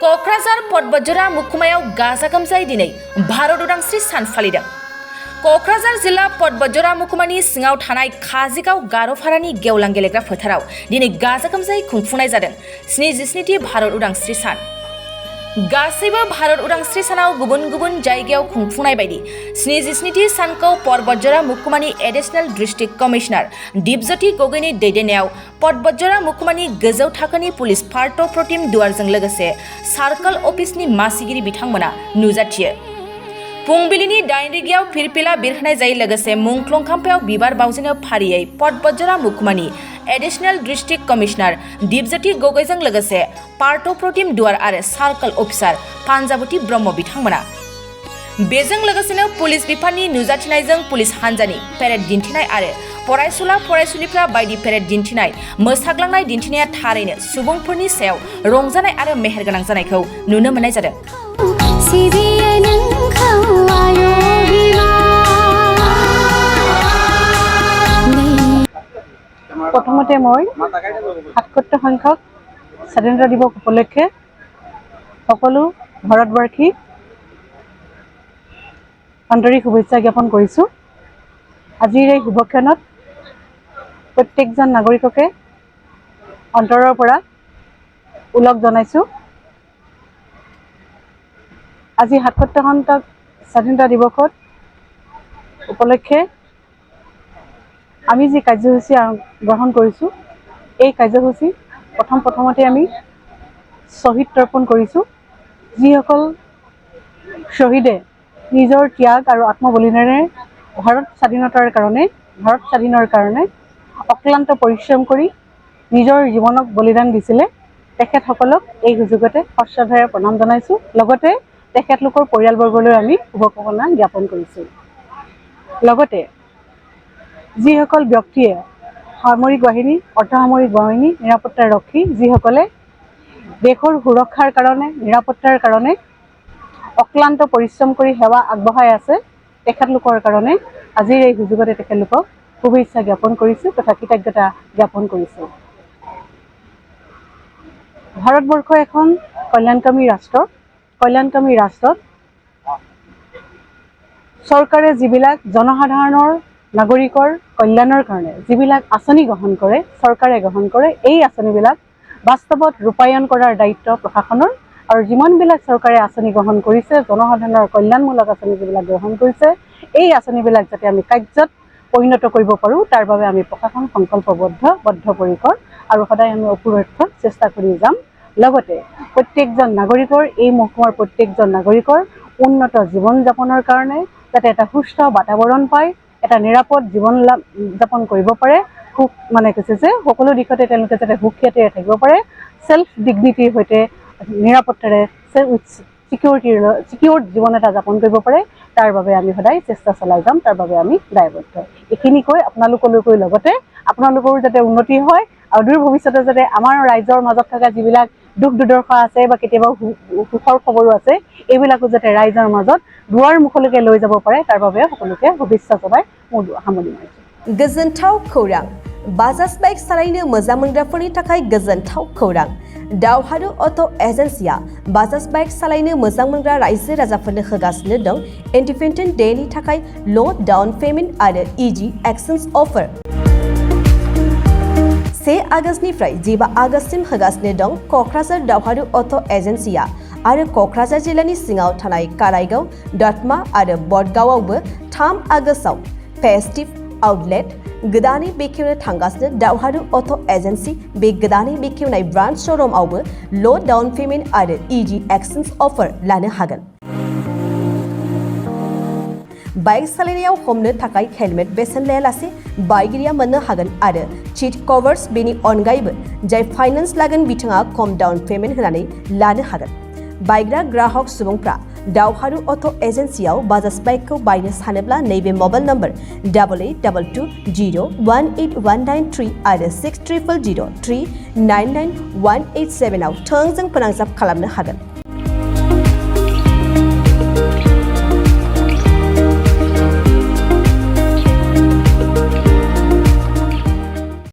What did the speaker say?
Kokrajhar बतझरा मुखुमायाव Gaza गोमजायै दिनै भारत उदांस्रि सान फालिदों। क'क्राझार जिल्ला बतझरा मुखुमानि सिङाव थानाय काजिगाव गार'फारानि गेवलां गेलेग्रा फोथाराव दिनै गाजा गोमजायै खुंफुंनाय जादों 77थि भारत उदांस्रि सान। गासैबो भारत उदांस्रि सानाव गुबुन गुबुन जायगायाव खुंफुंनाय बायदि 77थि सानखौ बतझरा मुखुमानि एडिशनेल डिस्ट्रिक्ट कमिशनार दीपज्योति गगैनि दैदेननायाव बतझरा मुखुमानि गोजौ थाखोनि पुलिस पार्ट प्रतिम दुवारजों लोगोसे सार्कल अफिसनि मासिगिरि बिथांमोना नुजाथियो। फुंबिलिनि 8 रिंगायाव फिरफिला बिरहोनाय जायो। लोगोसे मुंख्लं खाम्फायाव बिबार बावजेनो फारियै बतझरा मुखुमानि एडिशनेल डिस्ट्रिक्ट कमिशनार दीपज्योति गगैजों लोगोसे पार्ट प्रतिम दुवार आरो सार्कल अफिसार पान्जाबती ब्रह्म बिथांमोना। बेजों लोगोसेनो पुलिस बिफाननि नुजाथिनायजों पुलिस हान्जानि पेरेड दिन्थिनाय आरो फरायसुला फरायसुलिफ्रा बायदि पेरेड दिन्थिनाय मोसाग्लांनाय दिन्थिनाया थारैनो सुबुंफोरनि सायाव रंजानाय आरो मेहेरगोनां जानायखौ नुनो मोननाय जादों। प्रथमते मैं 77 संख्यक स्वाधीनता दिवस उपलक्षे सकलो भारतवासी आंतरिक शुभेच्छा ज्ञापन करिछु। आजिर এই শুভক্ষণত प्रत्येकजन नागरिकके अंतৰৰ পৰা উলগ জনাইছো। আজি 77 সংখ্যক স্বাধীনতা দিৱসত উপলক্ষে আমি যে কাৰ্যসূচী গ্ৰহণ কৰিছো, এই কাৰ্যসূচী প্ৰথমতে আমি শহীদ তৰ্পণ কৰিছো। যিসকল শহীদে নিজৰ ত্যাগ আৰু আত্মবলিদানেৰে ভাৰত স্বাধীনৰ কাৰণে অক্লান্ত পৰিশ্ৰম কৰি নিজৰ জীৱনক বলিদান দিছিলে, তেখেতসকলক এই সুযোগতে সশ্ৰদ্ধেৰে প্ৰণাম জনাইছো। লগতে তেখেতলোকৰ পৰিয়ালবৰ্গলৈ আমি শুভকামনা জ্ঞাপন কৰিছো। লগতে যিসকল ব্যক্তিয়ে সামৰিক বাহিনী, অৰ্ধসামৰিক বাহিনী, নিৰাপত্তাৰক্ষী যিসকলে দেশৰ সুৰক্ষাৰ কাৰণে, নিৰাপত্তাৰ কাৰণে অক্লান্ত পৰিশ্ৰম কৰি সেৱা আগবঢ়াই আছে, তেখেতলোকৰ কাৰণে আজিৰ এই সুযোগতে তেখেতলোকক শুভেচ্ছা জ্ঞাপন কৰিছো তথা কৃতজ্ঞতা জ্ঞাপন কৰিছো। ভাৰতবৰ্ষ এখন কল্যাণকামী ৰাষ্ট্ৰত চৰকাৰে যিবিলাক জনসাধাৰণৰ নাগৰিকৰ কল্যাণৰ কাৰণে যিবিলাক আঁচনি গ্ৰহণ কৰে, চৰকাৰে গ্ৰহণ কৰে, এই আঁচনিবিলাক বাস্তৱত ৰূপায়ণ কৰাৰ দায়িত্ব প্ৰশাসনৰ। আৰু যিমানবিলাক চৰকাৰে আঁচনি গ্ৰহণ কৰিছে, জনসাধাৰণৰ কল্যাণমূলক আঁচনি যিবিলাক গ্ৰহণ কৰিছে, এই আঁচনিবিলাক যাতে আমি কাৰ্যত পৰিণত কৰিব পাৰোঁ, তাৰ বাবে আমি প্ৰশাসন বদ্ধপৰিকৰ আৰু সদায় আমি অপূৰ্ব চেষ্টা কৰি যাম। লগতে প্ৰত্যেকজন নাগৰিকৰ, এই মহকুমাৰ প্ৰত্যেকজন নাগৰিকৰ উন্নত জীৱন যাপনৰ কাৰণে যাতে এটা সুস্থ বাতাবৰণ পায়, এটা নিৰাপদ জীৱন যাপন কৰিব পাৰে, খুব কৈছে যে সকলো দিশতে তেওঁলোকে যাতে সুখীয়াতে থাকিব পাৰে, সেলফ ডিগনিটিৰ সৈতে নিৰাপত্তাৰে চিকিউৰ জীৱন এটা যাপন কৰিব পাৰে, তাৰ বাবে আমি সদায় চেষ্টা চলাই যাম, তাৰ বাবে আমি দায়বদ্ধ। এইখিনি কৈ আপোনালোকলৈকৈ লগতে আপোনালোকৰো যাতে উন্নতি হয় আৰু দূৰ ভৱিষ্যতে যাতে আমাৰ ৰাইজৰ মাজত থকা যিবিলাক দুখ দুৰ্দশা আছে বা কেতিয়াবা সুখৰ খবৰো আছে, এইবিলাকো যাতে ৰাইজৰ মাজত দুৱাৰ মুখলৈকে লৈ যাব পাৰে, তাৰ বাবে সকলোকে শুভেচ্ছা জনাই মোৰ সামৰণি মাৰিছো। गोजोनथाव खौरां। बाजाज बाइक सालायनो मोजां मोनग्राफोरनि थाखाय गोजोनथाव खौरां। दावहारु अट' एजेन्सिया बाजाज बाइक सालायनो मोजां मोनग्रा रायजो राजाफोरनो होगासिनो दं इन्डिपेन्डेन्ट डेनि थाखाय ल' डाउन पेमेन्ट आरो इजि एक्सचेन्ज अफार। 1 आगस्तनिफ्राय 15 आगस्तसिम होगासिनो दं क'क्राझार दावहारु अट' एजेन्सिया आरो क'क्राझार जिल्लानि सिङाव थानाय काराइगाव, दतमा आरो बडगावआवबो 3 आगस्टआव फेस्टिभ आउटलेट गोदानै बेखेवनो थांगासिनो दावहारु अट' एजेन्सि। बे गोदानै बेखेवनाय ब्रान्च श'रुमआवबो ल' डाउन पेमेन्ट आरो इजि एक्सचेन्ज अफार लानो हागोन। बाइक सालायनायाव हमनो थाखाय हेलमेट बेसेन लायालासे बाइगिरिया मोननो हागोन आरो सीट कभार्स। बेनि अनगायैबो जाय फाइनेन्स लागोन बिथाङा खम डाउन पेमेन्ट होनानै लानो हागोन। बायग्रा ग्राहक सुबुंफ्रा दावहारु अट' एजेन्सियाव बाजाज बाइकखौ बायनो सानोब्ला नैबे मबाइल नम्बर 8822018193 आरो 6300399187 आव थोंजों फोनांजाब खालामनो हागोन।